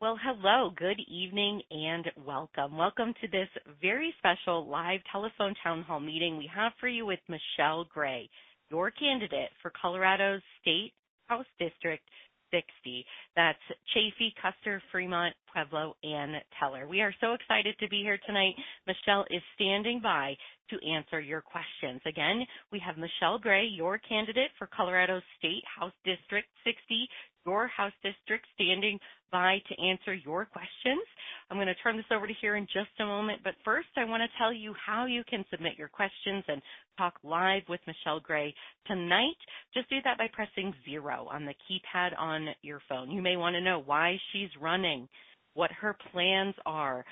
Well, hello, good evening, and welcome. Welcome to this very special live telephone town hall meeting we have for you with Michelle Gray, your candidate for Colorado's State House District 60. That's Chaffee, Custer, Fremont, Pueblo, and Teller. We are so excited to be here tonight. Michelle is standing by to answer your questions. Again, we have Michelle Gray, your candidate for Colorado State House District 60, your House District, standing by to answer your questions. I'm going to turn this over to her in just a moment, but first I want to tell you how you can submit your questions and talk live with Michelle Gray tonight. Just do that by pressing 0 on the keypad on your phone. You may want to know why she's running, what her plans are.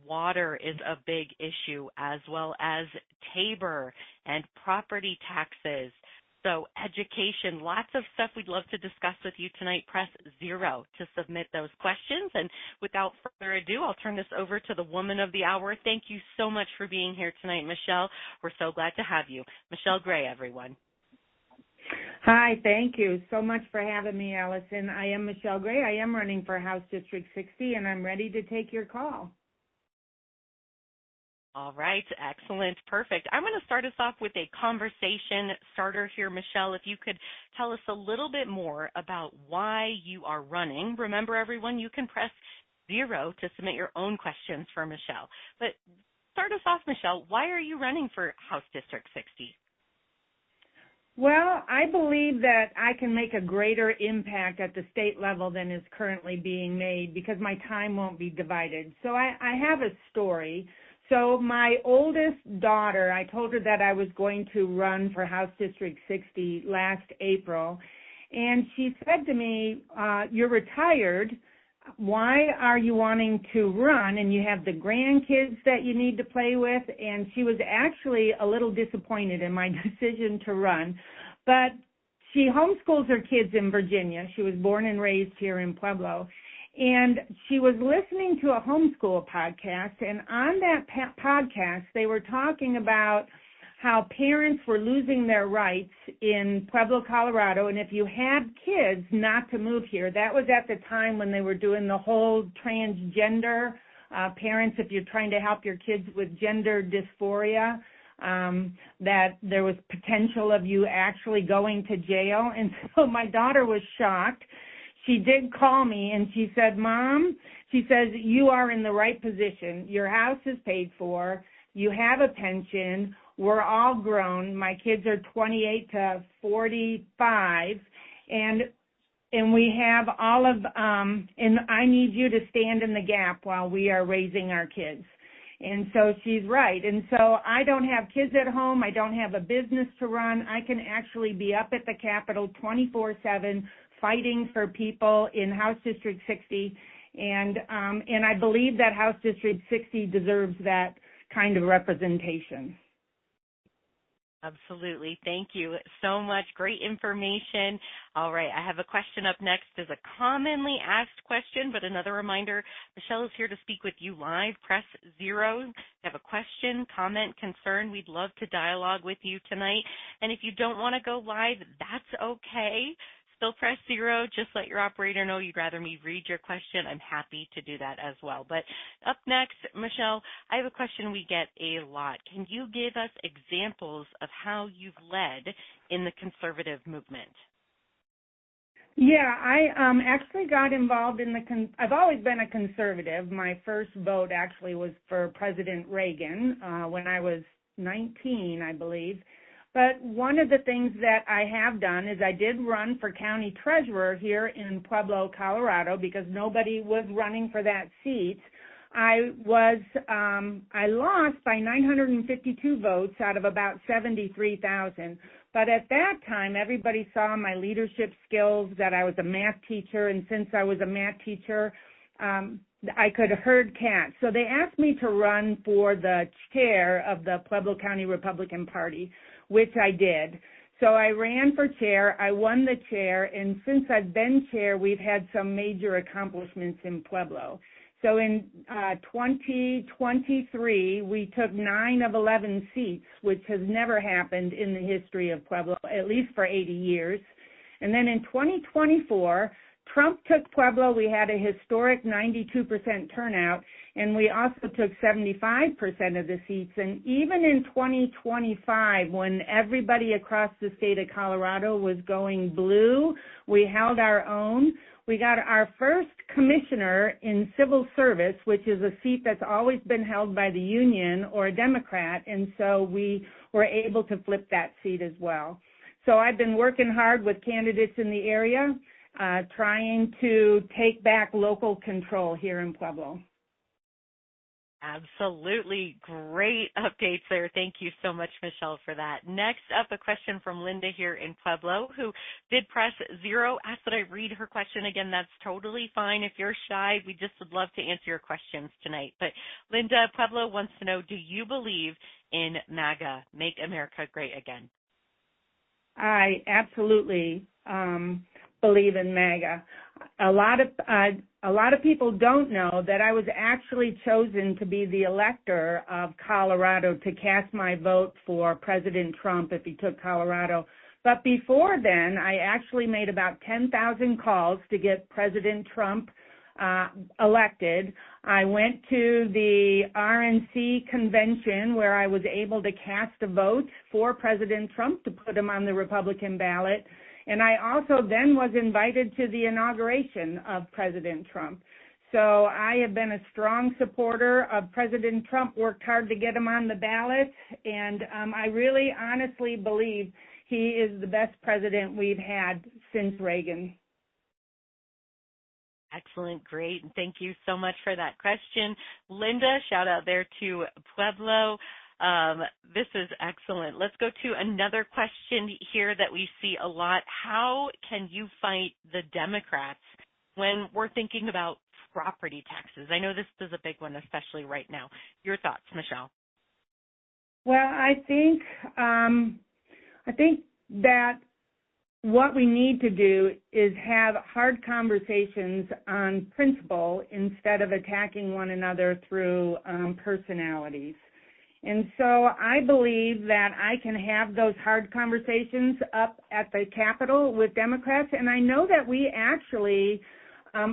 Water is a big issue, as well as Tabor and property taxes. So education, lots of stuff we'd love to discuss with you tonight. Press 0 to submit those questions. And without further ado, I'll turn this over to the woman of the hour. Thank you so much for being here tonight, Michelle. We're so glad to have you. Michelle Gray, everyone. Hi, thank you so much for having me, Allison. I am Michelle Gray. I am running for House District 60, and I'm ready to take your call. All right, excellent, perfect. I'm going to start us off with a conversation starter here, Michelle. If you could tell us a little bit more about why you are running. Remember, everyone, you can press 0 to submit your own questions for Michelle. But start us off, Michelle. Why are you running for House District 60? Well, I believe that I can make a greater impact at the state level than is currently being made because my time won't be divided. So I have a story. So my oldest daughter, I told her that I was going to run for House District 60 last April, and she said to me, you're retired. Why are you wanting to run? And you have the grandkids that you need to play with. And she was actually a little disappointed in my decision to run. But she homeschools her kids in Virginia. She was born and raised here in Pueblo. And she was listening to a homeschool podcast, and on that podcast, they were talking about how parents were losing their rights in Pueblo, Colorado, and if you had kids, not to move here. That was at the time when they were doing the whole transgender parents, if you're trying to help your kids with gender dysphoria, that there was potential of you actually going to jail. And so my daughter was shocked. She did call me and she said, Mom, she says, you are in the right position. Your house is paid for. You have a pension. We're all grown. My kids are 28 to 45. And we have all of, and I need you to stand in the gap while we are raising our kids. And so she's right. And so I don't have kids at home. I don't have a business to run. I can actually be up at the Capitol 24/7 fighting for people in House District 60. And I believe that House District 60 deserves that kind of representation. Absolutely. Thank you so much. Great information. All right. I have a question up next. It's a commonly asked question, but another reminder, Michelle is here to speak with you live. Press 0. If you have a question, comment, concern, we'd love to dialogue with you tonight. And if you don't want to go live, that's okay. Still press 0. Just let your operator know you'd rather me read your question. I'm happy to do that as well. But up next, Michelle, I have a question we get a lot. Can you give us examples of how you've led in the conservative movement? Yeah, I actually got involved in I've always been a conservative. My first vote actually was for President Reagan when I was 19, I believe. But one of the things that I have done is I did run for county treasurer here in Pueblo, Colorado, because nobody was running for that seat. I lost by 952 votes out of about 73,000. But at that time, everybody saw my leadership skills, that I was a math teacher, and since I was a math teacher, I could herd cats. So they asked me to run for the chair of the Pueblo County Republican Party, which I did. So I ran for chair, I won the chair, and since I've been chair, we've had some major accomplishments in Pueblo. So in 2023, we took 9 of 11 seats, which has never happened in the history of Pueblo, at least for 80 years. And then in 2024, Trump took Pueblo, we had a historic 92% turnout, and we also took 75% of the seats. And even in 2025, when everybody across the state of Colorado was going blue, we held our own. We got our first commissioner in civil service, which is a seat that's always been held by the union or a Democrat, and so we were able to flip that seat as well. So I've been working hard with candidates in the area, trying to take back local control here in Pueblo. Absolutely. Great updates there. Thank you so much, Michelle, for that. Next up, a question from Linda here in Pueblo, who did press 0. Asked that I read her question again. That's totally fine. If you're shy, we just would love to answer your questions tonight. But Linda, Pueblo wants to know, do you believe in MAGA, Make America Great Again? I absolutely believe in MAGA. A lot of people don't know that I was actually chosen to be the elector of Colorado to cast my vote for President Trump if he took Colorado. But before then, I actually made about 10,000 calls to get President Trump elected. I went to the RNC convention where I was able to cast a vote for President Trump to put him on the Republican ballot. And I also then was invited to the inauguration of President Trump. So I have been a strong supporter of President Trump, worked hard to get him on the ballot, and I really honestly believe he is the best president we've had since Reagan. Excellent. Great. And thank you so much for that question. Linda, shout out there to Pueblo. This is excellent. Let's go to another question here that we see a lot. How can you fight the Democrats when we're thinking about property taxes? I know this is a big one, especially right now. Your thoughts, Michelle? Well, I think that what we need to do is have hard conversations on principle instead of attacking one another through personalities. And so I believe that I can have those hard conversations up at the Capitol with Democrats, and I know that we actually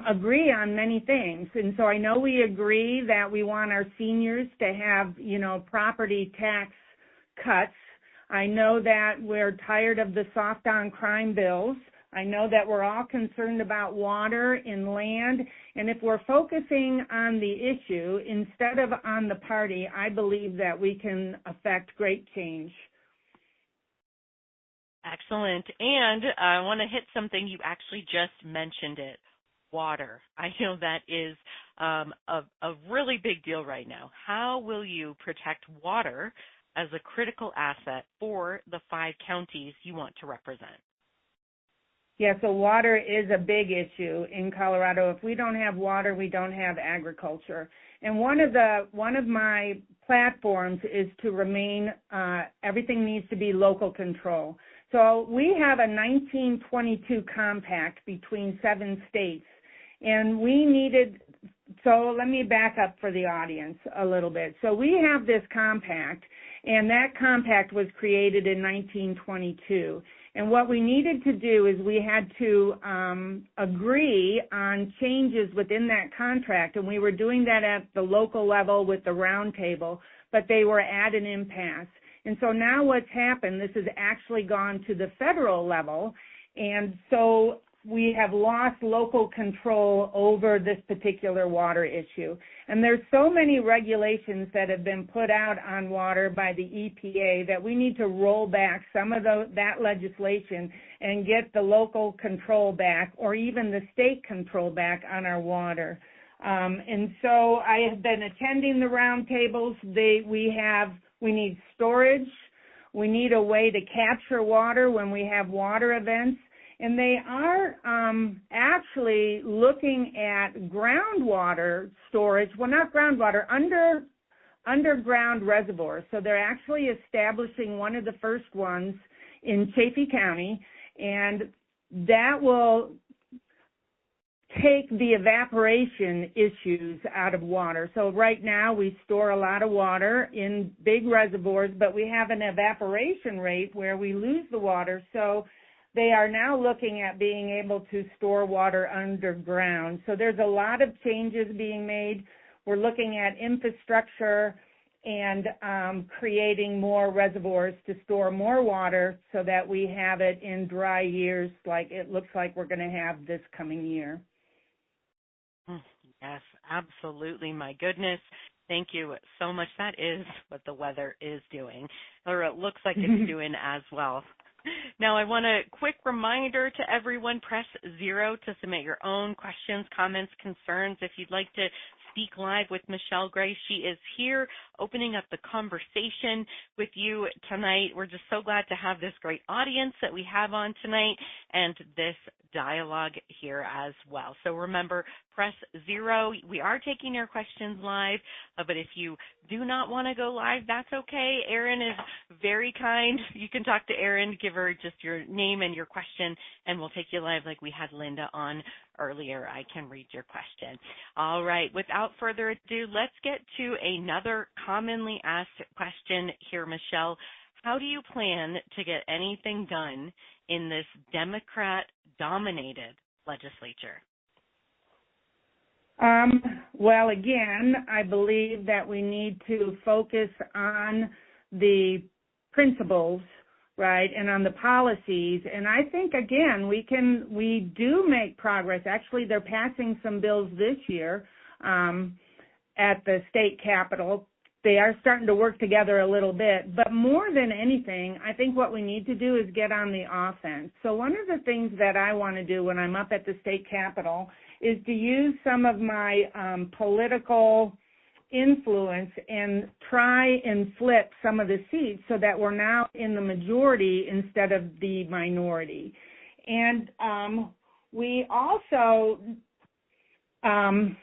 agree on many things. And so I know we agree that we want our seniors to have, property tax cuts. I know that we're tired of the soft on crime bills. I know that we're all concerned about water and land. And if we're focusing on the issue instead of on the party, I believe that we can affect great change. Excellent. And I want to hit something you actually just mentioned it, water. I know that is a really big deal right now. How will you protect water as a critical asset for the 5 counties you want to represent? Yeah, so water is a big issue in Colorado. If we don't have water, we don't have agriculture. And one of my platforms is to remain, everything needs to be local control. So we have a 1922 compact between 7 states, and so let me back up for the audience a little bit. So we have this compact, and that compact was created in 1922. And what we needed to do is we had to agree on changes within that contract, and we were doing that at the local level with the roundtable, but they were at an impasse. And so now what's happened, this has actually gone to the federal level, and so we have lost local control over this particular water issue. And there's so many regulations that have been put out on water by the EPA that we need to roll back some of that legislation and get the local control back, or even the state control back on our water. And so I have been attending the roundtables. We need storage. We need a way to capture water when we have water events. And they are actually looking at groundwater storage, well, not groundwater, underground reservoirs. So they're actually establishing one of the first ones in Chaffee County, and that will take the evaporation issues out of water. So right now we store a lot of water in big reservoirs, but we have an evaporation rate where we lose the water. So they are now looking at being able to store water underground. So there's a lot of changes being made. We're looking at infrastructure and creating more reservoirs to store more water so that we have it in dry years like it looks like we're going to have this coming year. Yes, absolutely. My goodness. Thank you so much. That is what the weather is doing, or it looks like it's doing as well. Now, I want a quick reminder to everyone, press 0 to submit your own questions, comments, concerns. If you'd like to speak live with Michelle Gray, she is here opening up the conversation with you tonight. We're just so glad to have this great audience that we have on tonight and this dialogue here as well. So remember, press 0. We are taking your questions live, but if you do not want to go live, that's okay. Erin is very kind. You can talk to Erin, give her just your name and your question, and we'll take you live like we had Linda on earlier. I can read your question. All right, without further ado, let's get to another commonly asked question here, Michelle. How do you plan to get anything done in this Democrat-dominated legislature? Well, again, I believe that we need to focus on the principles, right, and on the policies. And I think, again, we do make progress. Actually, they're passing some bills this year at the state capitol. They are starting to work together a little bit. But more than anything, I think what we need to do is get on the offense. So one of the things that I want to do when I'm up at the state capitol is to use some of my political influence and try and flip some of the seats so that we're now in the majority instead of the minority. And we also, I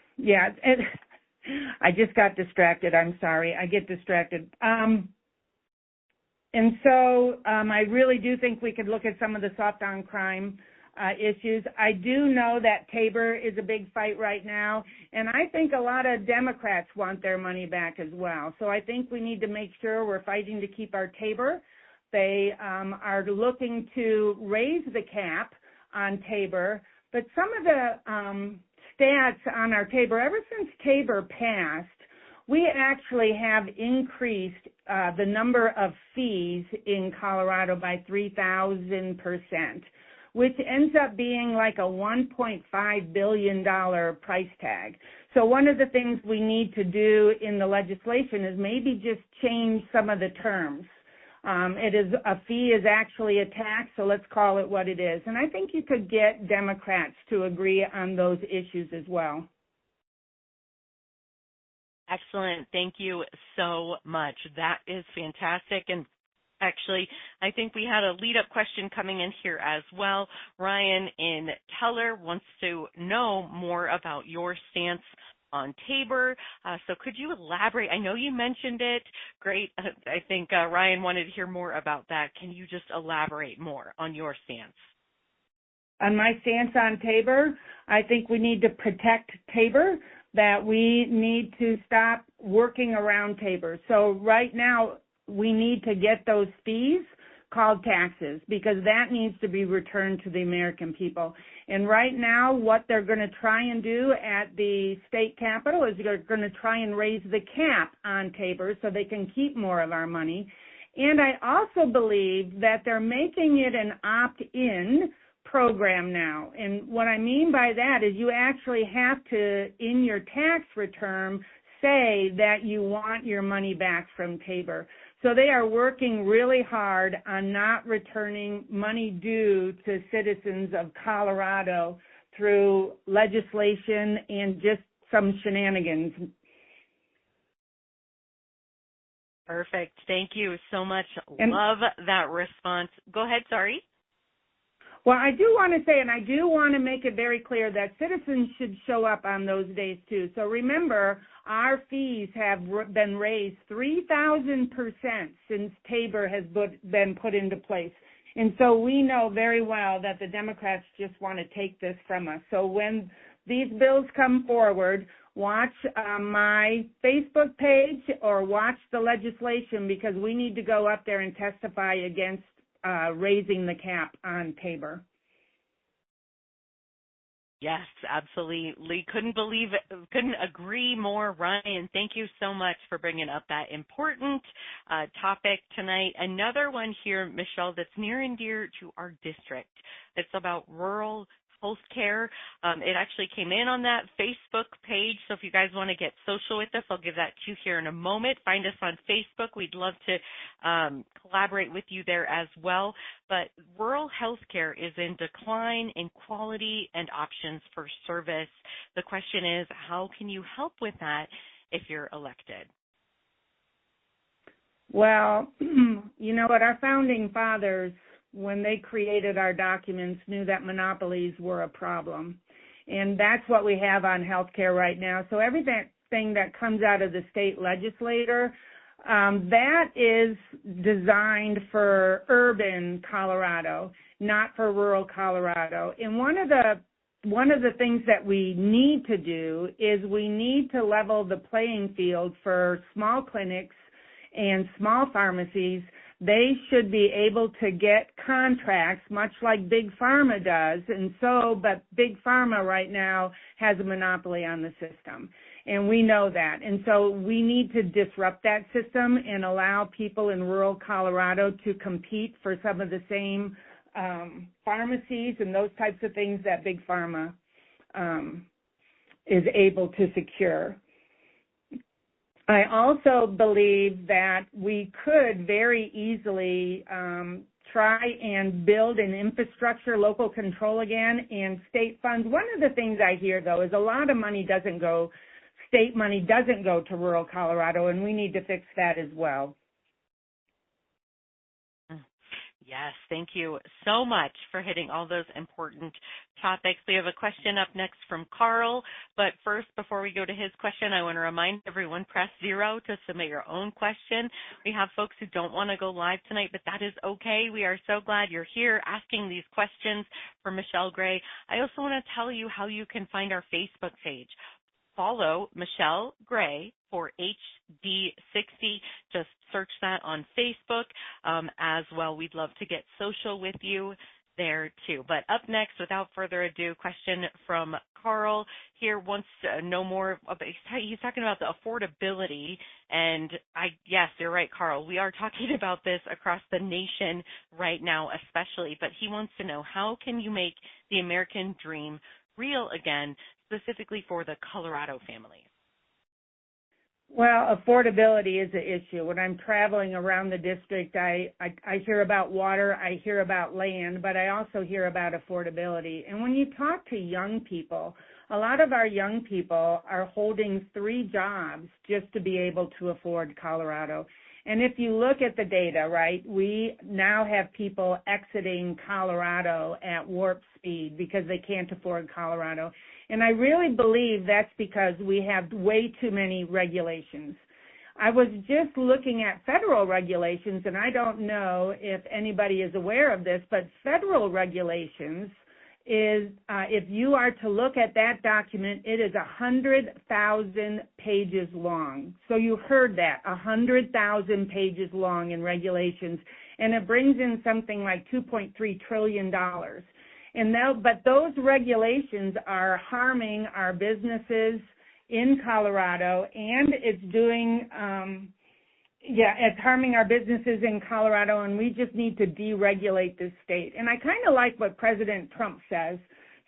just got distracted. I'm sorry. I get distracted. And so I really do think we could look at some of the soft on crime issues. I do know that Tabor is a big fight right now, and I think a lot of Democrats want their money back as well. So I think we need to make sure we're fighting to keep our Tabor. They are looking to raise the cap on Tabor, but some of the stats on our Tabor, ever since Tabor passed, we actually have increased the number of fees in Colorado by 3,000%, which ends up being like a $1.5 billion price tag. So one of the things we need to do in the legislation is maybe just change some of the terms. A fee is actually a tax, so let's call it what it is. And I think you could get Democrats to agree on those issues as well. Excellent. Thank you so much. That is fantastic. And actually, I think we had a lead-up question coming in here as well. Ryan in Teller wants to know more about your stance on Tabor. So could you elaborate? I know you mentioned it. Great. I think Ryan wanted to hear more about that. Can you just elaborate more on your stance? On my stance on Tabor, I think we need to protect Tabor, that we need to stop working around Tabor. So right now, we need to get those fees called taxes because that needs to be returned to the American people. And right now, what they're going to try and do at the state capitol is they're going to try and raise the cap on Tabor so they can keep more of our money. And I also believe that they're making it an opt-in program now. And what I mean by that is you actually have to, in your tax return, say that you want your money back from Tabor. So they are working really hard on not returning money due to citizens of Colorado through legislation and just some shenanigans. Perfect. Thank you so much. Love that response. Go ahead. Sorry. Well, I do want to say, and I do want to make it very clear that citizens should show up on those days too. So remember, our fees have been raised 3,000% since Tabor has been put into place. And so we know very well that the Democrats just want to take this from us. So when these bills come forward, watch my Facebook page or watch the legislation because we need to go up there and testify against raising the cap on Tabor. Yes, absolutely. Couldn't agree more, Ryan. Thank you so much for bringing up that important topic tonight. Another one here, Michelle, that's near and dear to our district. It's about rural health care. It actually came in on that Facebook page, so if you guys want to get social with us, I'll give that to you here in a moment. Find us on Facebook. We'd love to collaborate with you there as well. But rural health care is in decline in quality and options for service. The question is, how can you help with that if you're elected? Well, you know what, our founding fathers, when they created our documents, knew that monopolies were a problem. And that's what we have on healthcare right now. So everything that comes out of the state legislature, that is designed for urban Colorado, not for rural Colorado. And one of the things that we need to do is we need to level the playing field for small clinics and small pharmacies. They should be able to get contracts much like Big Pharma does. But Big Pharma right now has a monopoly on the system. And we know that. And so we need to disrupt that system and allow people in rural Colorado to compete for some of the same pharmacies and those types of things that Big Pharma is able to secure. I also believe that we could very easily try and build an infrastructure, local control again, and state funds. One of the things I hear, though, is a lot of state money doesn't go to rural Colorado, and we need to fix that as well. Yes, thank you so much for hitting all those important topics. We have a question up next from Carl, but first, before we go to his question, I want to remind everyone, press 0 to submit your own question. We have folks who don't want to go live tonight, but that is okay. We are so glad you're here asking these questions for Michelle Gray. I also want to tell you how you can find our Facebook page. Follow Michelle Gray for HD60. Just search that on Facebook as well. We'd love to get social with you there too. But up next, without further ado, question from Carl here wants to know more about, he's talking about the affordability. And yes, you're right, Carl. We are talking about this across the nation right now, especially, but he wants to know, how can you make the American dream real again, specifically for the Colorado family? Well, affordability is an issue. When I'm traveling around the district, I hear about water, I hear about land, but I also hear about affordability. And when you talk to young people, a lot of our young people are holding 3 jobs just to be able to afford Colorado. And if you look at the data, right, we now have people exiting Colorado at warp speed because they can't afford Colorado. And I really believe that's because we have way too many regulations. I was just looking at federal regulations, and I don't know if anybody is aware of this, but federal regulations is, if you are to look at that document, it is 100,000 pages long. So you heard that, 100,000 pages long in regulations, and it brings in something like $2.3 trillion. But those regulations are harming our businesses in Colorado, and it's harming our businesses in Colorado, and we just need to deregulate this state. And I kind of like what President Trump says.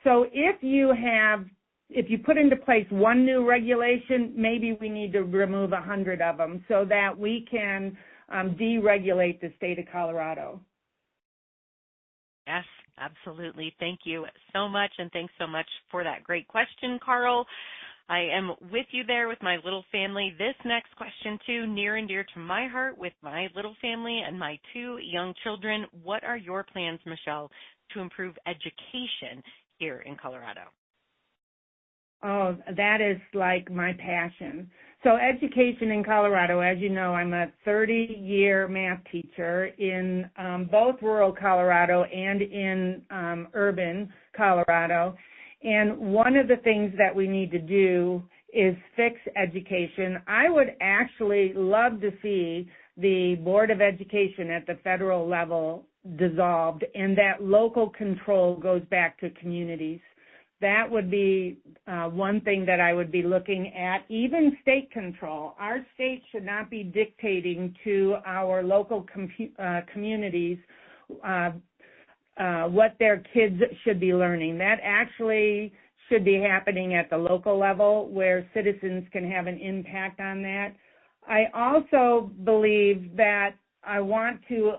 So if you put into place one new regulation, maybe we need to remove 100 of them so that we can deregulate the state of Colorado. Yes, absolutely. Thank you so much, and thanks so much for that great question, Carl. I am with you there with my little family. This next question, too, near and dear to my heart with my little family and my 2 young children. What are your plans, Michelle, to improve education here in Colorado? Oh, that is like my passion. So education in Colorado, as you know, I'm a 30-year math teacher in both rural Colorado and in urban Colorado. And one of the things that we need to do is fix education. I would actually love to see the Board of Education at the federal level dissolved and that local control goes back to communities. That would be one thing that I would be looking at. Even state control. Our state should not be dictating to our local communities what their kids should be learning. That actually should be happening at the local level where citizens can have an impact on that. I also believe that I want to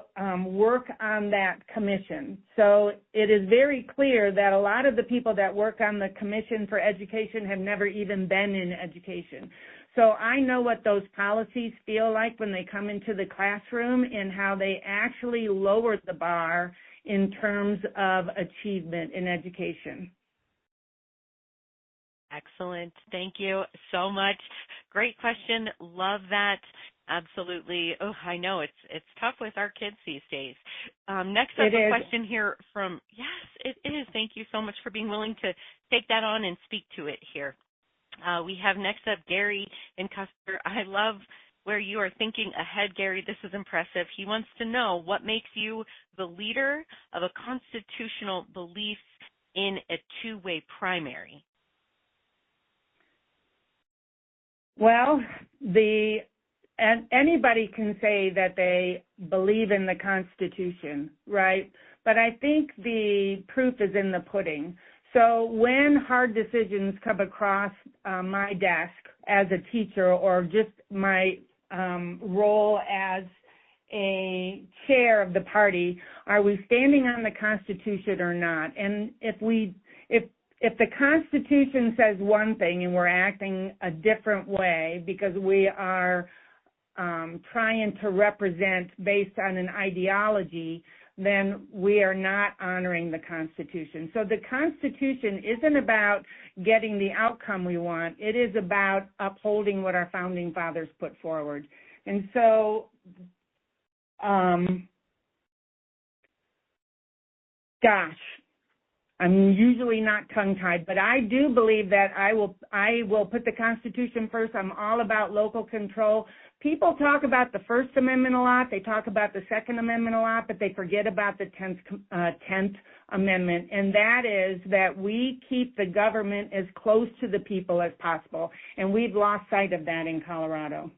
work on that commission. So it is very clear that a lot of the people that work on the Commission for Education have never even been in education. So I know what those policies feel like when they come into the classroom and how they actually lower the bar in terms of achievement in education. Excellent. Thank you so much. Great question. Love that. Absolutely. Oh, I know it's tough with our kids these days. Next up, a question here from, yes, it is. Thank you so much for being willing to take that on and speak to it here. We have next up Gary in Custer. I love where you are thinking ahead, Gary. This is impressive. He wants to know what makes you the leader of a constitutional belief in a two-way primary. Well, anybody can say that they believe in the Constitution, right? But I think the proof is in the pudding. So when hard decisions come across my desk as a teacher or just my role as a chair of the party, are we standing on the Constitution or not? And if the Constitution says one thing and we're acting a different way because we are trying to represent based on an ideology, then we are not honoring the Constitution. So the Constitution isn't about getting the outcome we want. It is about upholding what our founding fathers put forward. And so, I'm usually not tongue-tied, but I do believe that I will put the Constitution first. I'm all about local control. People talk about the First Amendment a lot. They talk about the Second Amendment a lot, but they forget about the 10th Amendment, and that is that we keep the government as close to the people as possible, and we've lost sight of that in Colorado.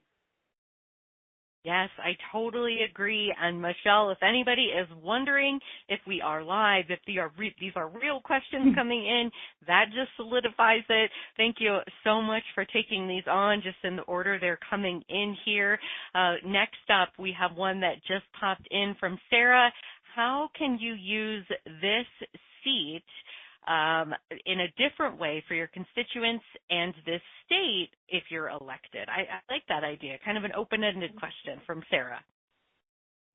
Yes, I totally agree. And Michelle, if anybody is wondering if we are live, if these are real questions coming in, that just solidifies it. Thank you so much for taking these on just in the order they're coming in here. Next up, we have one that just popped in from Sarah. How can you use this seat in a different way for your constituents and this state if you're elected? I like that idea, kind of an open-ended question from Sarah.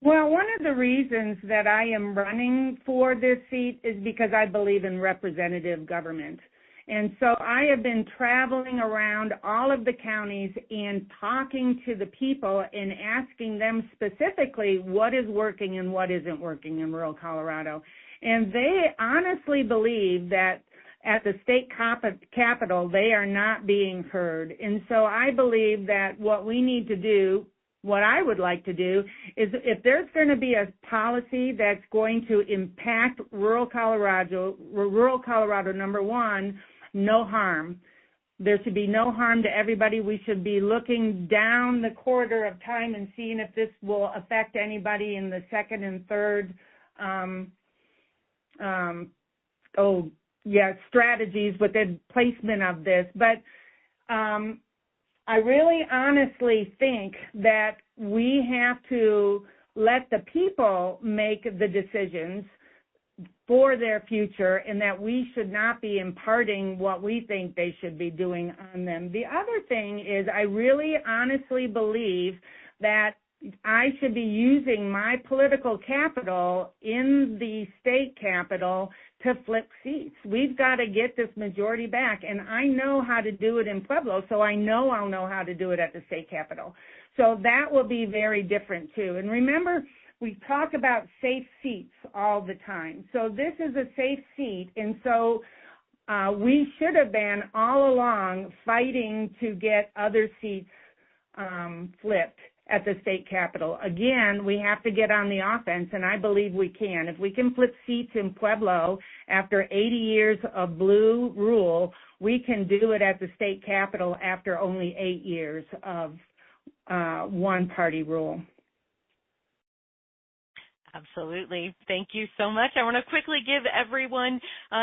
Well, one of the reasons that I am running for this seat is because I believe in representative government. And so I have been traveling around all of the counties and talking to the people and asking them specifically what is working and what isn't working in rural Colorado. And they honestly believe that at the state capitol, they are not being heard. And so I believe that what we need to do, what I would like to do, is if there's going to be a policy that's going to impact rural Colorado, number one, no harm. There should be no harm to everybody. We should be looking down the corridor of time and seeing if this will affect anybody in the second and third strategies within placement of this. But I really honestly think that we have to let the people make the decisions for their future and that we should not be imparting what we think they should be doing on them. The other thing is I really honestly believe that I should be using my political capital in the state capitol to flip seats. We've got to get this majority back, and I know how to do it in Pueblo, so I know I'll know how to do it at the state capitol. So that will be very different, too. And remember, we talk about safe seats all the time. So this is a safe seat, and so we should have been all along fighting to get other seats flipped. at the state capitol. Again, we have to get on the offense, and I believe we can. If we can flip seats in Pueblo after 80 years of blue rule, we can do it at the state capitol after only 8 years of one-party rule. Absolutely. Thank you so much. I want to quickly give everyone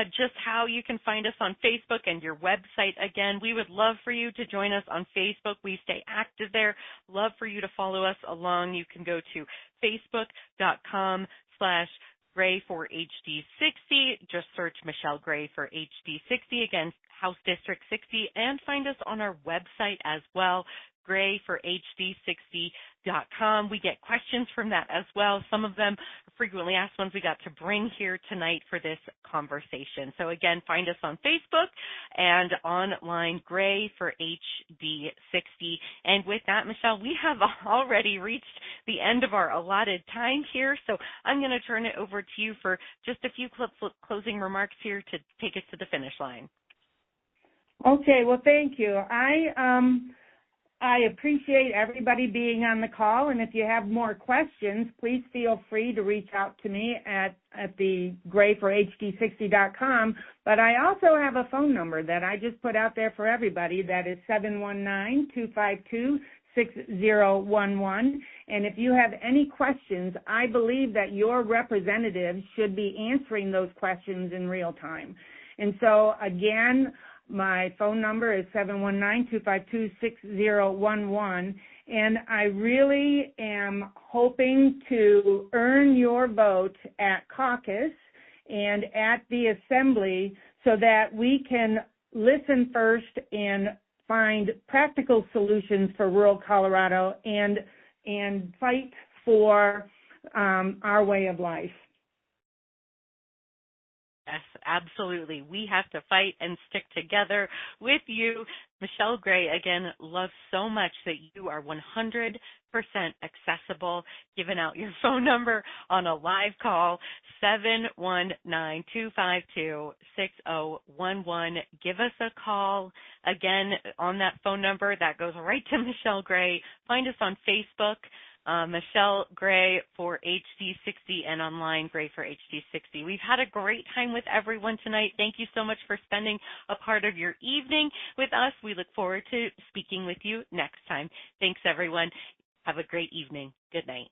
just how you can find us on Facebook and your website. Again, we would love for you to join us on Facebook. We stay active there. Love for you to follow us along. You can go to facebook.com/Gray for HD60. Just search Michelle Gray for HD60. Again, House District 60, and find us on our website as well, Gray for HD60.com. We get questions from that as well. Some of them are frequently asked ones we got to bring here tonight for this conversation. So again, find us on Facebook and online, Gray for HD60. And with that, Michelle, we have already reached the end of our allotted time here. So I'm going to turn it over to you for just a few closing remarks here to take us to the finish line. Okay, well, thank you. I appreciate everybody being on the call, and if you have more questions, please feel free to reach out to me at the grayforhd60.com. But I also have a phone number that I just put out there for everybody. That is 719-252-6011. And if you have any questions, I believe that your representatives should be answering those questions in real time. And so, again, my phone number is 719-252-6011, and I really am hoping to earn your vote at caucus and at the assembly so that we can listen first and find practical solutions for rural Colorado and fight for our way of life. Yes, absolutely. We have to fight and stick together with you. Michelle Gray, again, love so much that you are 100% accessible, giving out your phone number on a live call, 719-252-6011. Give us a call. Again, on that phone number, that goes right to Michelle Gray. Find us on Facebook. Michelle Gray for HD60 and online Gray for HD60. We've had a great time with everyone tonight. Thank you so much for spending a part of your evening with us. We look forward to speaking with you next time. Thanks, everyone. Have a great evening. Good night.